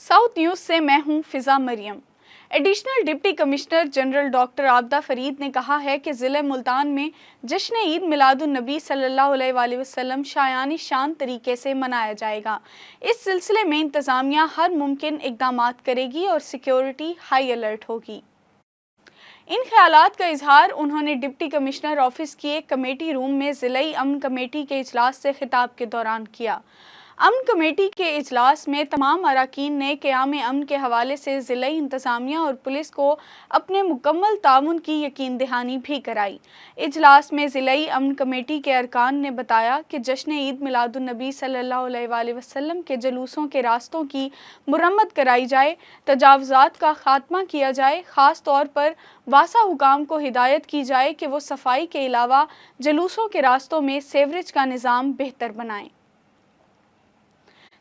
South news से मैं हूं Fiza Maryam. Additional deputy commissioner general doctor Abida Farid ने कहा है कि ज़िले मुल्तान में जश्न ईद मिलादुन नबी सल्लल्लाहु अलैहि वसल्लम शायानी शान तरीके से मनाया जाएगा। इस सिलसिले में इंतज़ामिया हर मुमकिन इक़दामात करेगी और सिक्योरिटी हाई अलर्ट होगी। इन ख्यालात का इजहार उन्होंने डिप्टी कमिश्नर ऑफिस की एक कमेटी रूम में ज़िलाई अमन कमेटी के इजलास से खिताब के दौरान किया। अमन कमेटी के इजलास में तमाम अरकान ने क़याम अमन के हवाले से ज़िलाई इंतज़ामिया और पुलिस को अपने मुकम्मल ताउन की यकीन दहानी भी कराई। इजलास में ज़िलाई अमन कमेटी के अरकान ने बताया कि जश्न ईद मिलादुन नबी सल्लल्लाहु अलैहि वसल्लम के जुलूसों के रास्तों की मुरम्मत कराई जाए, तजावुज़ात का खात्मा किया जाए। ख़ास तौर पर वासा हुकाम को हिदायत की जाए कि वो सफाई के अलावा जुलूसों के रास्तों में सीवरेज का निज़ाम बेहतर बनाएं।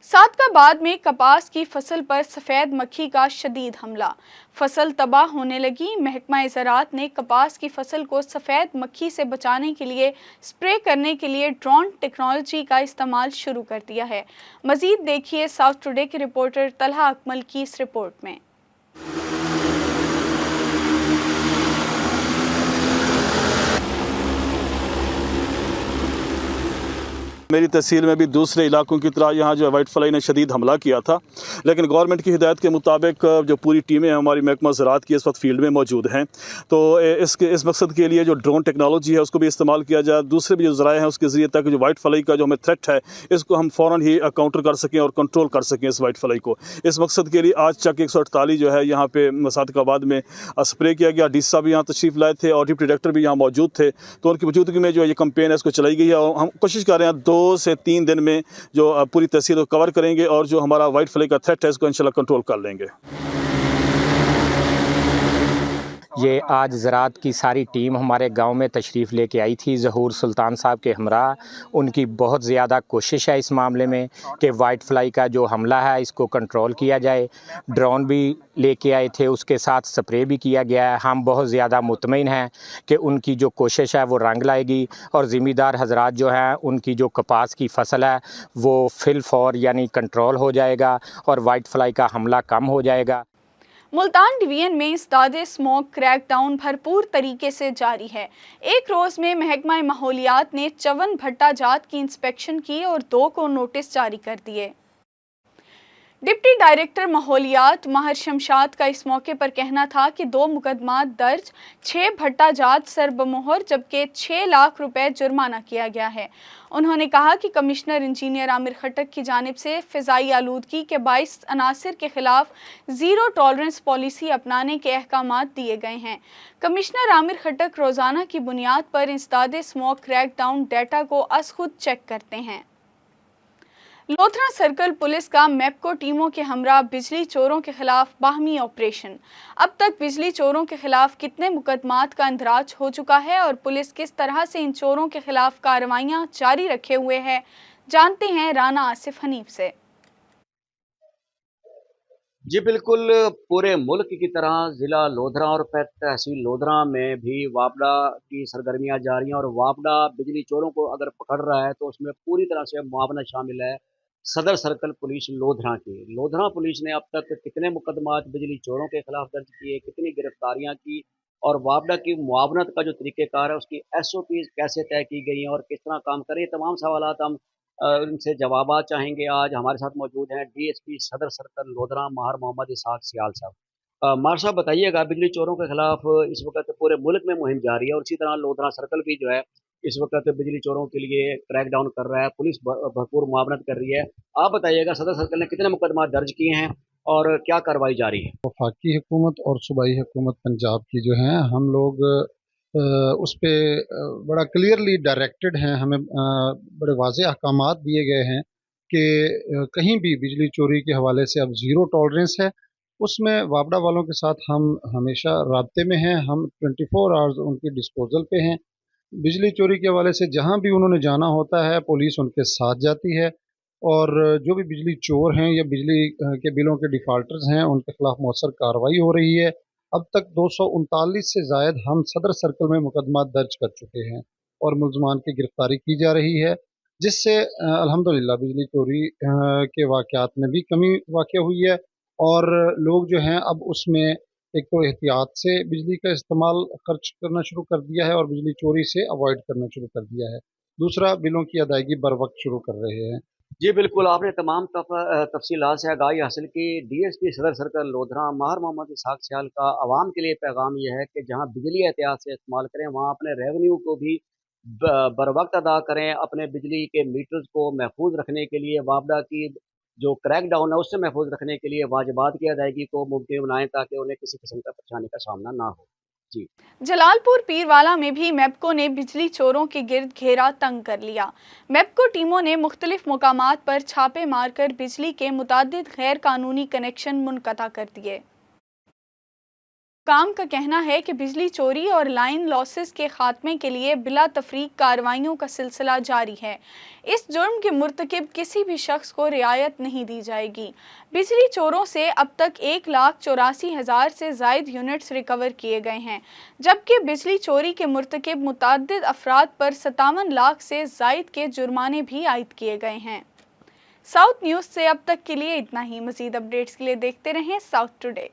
सादकाबाद में कपास की फसल पर सफ़ेद मक्खी का शदीद हमला, फसल तबाह होने लगी। महकमा ज़राअत ने कपास की फसल को सफ़ेद मक्खी से बचाने के लिए स्प्रे करने के लिए ड्रोन टेक्नोलॉजी का इस्तेमाल शुरू कर दिया है। मज़ीद देखिए साउथ टुडे के रिपोर्टर तलहा अकमल की इस रिपोर्ट में। मेरी तहसील में भी दूसरे इलाकों की तरह यहाँ जो वाइट फ्लाई ने शदीद हमला किया था, लेकिन गवर्नमेंट की हिदायत के मुताबिक जो पूरी टीमें हमारी महकमा ज़राअत की इस वक्त फील्ड में मौजूद हैं, तो इस मकसद के लिए जो ड्रोन टेक्नोलॉजी है उसको भी इस्तेमाल किया जाए। दूसरे भी जो ज़राए हैं उसके ज़रिए तक जो वाइट फ्लाई का जो हमें थ्रेट है इसको हम फ़ौरन ही काउंटर कर सकें और कंट्रोल कर सकें इस वाइट फ्लाई को। इस मकसद के लिए आज तक 148 जो है यहाँ पे सादकाबाद में स्प्रे किया गया। डी साहब यहाँ तशरीफ़ लाए थे और डिप्टी डायरेक्टर भी यहाँ मौजूद थे, तो उनकी मौजूदगी में जो ये कैंपेन है इसको चलाई गई है और हम कोशिश कर रहे हैं 2 से 3 दिन में जो पूरी तहसील को कवर करेंगे और जो हमारा वाइट फ्लाई का थ्रेट है इसको इंशाल्लाह कंट्रोल कर लेंगे। ये आज ज़राअत की सारी टीम हमारे गांव में तशरीफ़ लेके आई थी ज़हूर सुल्तान साहब के हमरा। उनकी बहुत ज़्यादा कोशिश है इस मामले में कि वाइट फ्लाई का जो हमला है इसको कंट्रोल किया जाए। ड्रोन भी लेके आए थे, उसके साथ स्प्रे भी किया गया है। हम बहुत ज़्यादा मुतमईन हैं कि उनकी जो कोशिश है वो रंग लाएगी और ज़िम्मेदार हज़रात जो हैं उनकी जो कपास की फसल है वो फिल फॉर यानी कंट्रोल हो जाएगा और वाइट फ्लाई का हमला कम हो जाएगा। मुल्तान डिवीजन में इस्तादे स्मोक क्रैकडाउन भरपूर तरीके से जारी है। एक रोज़ में महकमा माहौलियात ने 54 भट्टा जात की इंस्पेक्शन की और 2 को नोटिस जारी कर दिए। डिप्टी डायरेक्टर माहौलियात माहिर शमशाद का इस मौके पर कहना था कि 2 मुकदमात दर्ज, 6 भट्टा जात सरबमोहर जबकि 6 लाख रुपए जुर्माना किया गया है। उन्होंने कहा कि कमिश्नर इंजीनियर आमिर खटक की जानिब से फ़िज़ाई आलूदगी के 22 अनासिर के खिलाफ ज़ीरो टॉलरेंस पॉलिसी अपनाने के अहकामात दिए गए हैं। कमिश्नर आमिर खटक रोज़ाना की बुनियाद पर इंसदादे स्मोक क्रैकडाउन डेटा को अस खुद चेक करते हैं। लोथरा सर्कल पुलिस का मैपको टीमों के हमरा बिजली चोरों के खिलाफ बाहमी ऑपरेशन। अब तक बिजली चोरों के खिलाफ कितने मुकदमात का इंदराज हो चुका है और पुलिस किस तरह से इन चोरों के खिलाफ कार्रवाइयां जारी रखे हुए है, जानते हैं राना आसिफ हनीफ से। जी बिल्कुल, पूरे मुल्क की तरह ज़िला लोधरा और तहसील लोधरा में भी वापडा की सरगर्मियां जारी हैं और वापडा बिजली चोरों को अगर पकड़ रहा है तो उसमें पूरी तरह से मुआवना शामिल है। सदर सर्कल पुलिस लोधरा की लोधरा पुलिस ने अब तक कितने मुकदमात बिजली चोरों के खिलाफ दर्ज किए, कितनी गिरफ्तारियां की और वापडा की मुआवनत का जो तरीक़ेकार है उसकी SOPs कैसे तय की गई हैं और किस तरह काम करें, तमाम सवालात हम उनसे जवाबात चाहेंगे। आज हमारे साथ मौजूद हैं DSP सदर सर्कल लोधरा माहर मोहम्मद इसहाक सियाल साहब। माहर साहब बताइएगा, बिजली चोरों के खिलाफ इस वक्त पूरे मुल्क में मुहिम जारी है और इसी तरह लोधरा सर्कल भी जो है इस वक्त बिजली चोरों के लिए क्रैक डाउन कर रहा है, पुलिस भरपूर मुआवनत कर रही है। आप बताइएगा सदर सर्कल ने कितने मुकदमा दर्ज किए हैं और क्या कार्रवाई जारी है? वफाकी हुकूमत और सूबाई हुकूमत पंजाब की जो है हम लोग उस पर बड़ा क्लियरली डायरेक्टेड हैं, हमें बड़े वाज़ेह अहकामात दिए गए हैं कि कहीं भी बिजली चोरी के हवाले से अब ज़ीरो टॉलरेंस है। उसमें वापडा वालों के साथ हम हमेशा राब्ते में हैं, हम 24 आवर्स उनकी डिस्पोजल पे हैं। बिजली चोरी के हवाले से जहाँ भी उन्होंने जाना होता है पुलिस उनके साथ जाती है और जो भी बिजली चोर हैं या बिजली के बिलों के डिफ़ाल्टर्स हैं उनके खिलाफ मौसर कार्रवाई हो रही है। अब तक 239 से ज़ायद हम सदर सर्कल में मुकदमा दर्ज कर चुके हैं और मुलजमान की गिरफ्तारी की जा रही है, जिससे अल्हम्दुलिल्लाह बिजली चोरी के वाक़यात में भी कमी वाक़या हुई है और लोग जो हैं अब उसमें एक तो एहतियात से बिजली का इस्तेमाल खर्च करना शुरू कर दिया है और बिजली चोरी से अवॉइड करना शुरू कर दिया है। दूसरा, बिलों की अदायगी बर वक्त शुरू कर रहे हैं। जी बिल्कुल, आपने तमाम तफसीलात से आगाही हासिल की। डीएसपी सदर सर्कल लोधरा माहर मोहम्मद इसहाक सियाल का आवाम के लिए पैगाम यह है कि जहां बिजली एहतियात से इस्तेमाल करें, वहां अपने रेवेन्यू को भी बर वक्त अदा करें। अपने बिजली के मीटर्स को महफूज रखने के लिए वापडा की जो क्रैक डाउन है उससे महफूज रखने के लिए वाजिबात की अदायगी को मुमकिन बनाएं ताकि उन्हें किसी किस्म का परेशानी का सामना ना हो। जी। जलालपुर पीरवाला में भी मेपको ने बिजली चोरों के गिर्द घेरा तंग कर लिया। मेपको टीमों ने मुख्तलिफ मुकामात पर छापे मारकर बिजली के मुतादिद गैर कानूनी कनेक्शन मुनक़ता कर दिए। काम का कहना है कि बिजली चोरी और लाइन लॉसेस के खात्मे के लिए बिला तफरीक कार्रवाइयों का सिलसिला जारी है। इस जुर्म के मुर्तकिब किसी भी शख्स को रियायत नहीं दी जाएगी। बिजली चोरों से अब तक 1,84,000 से ज़ायद यूनिट्स रिकवर किए गए हैं, जबकि बिजली चोरी के मुर्तकिब मुतअद्दिद अफराद पर 57 लाख से ज़ायद के जुर्माने भी आयद किए गए हैं। साउथ न्यूज़ से अब तक के लिए इतना ही। मज़ीद अपडेट्स के लिए देखते रहें साउथ टुडे।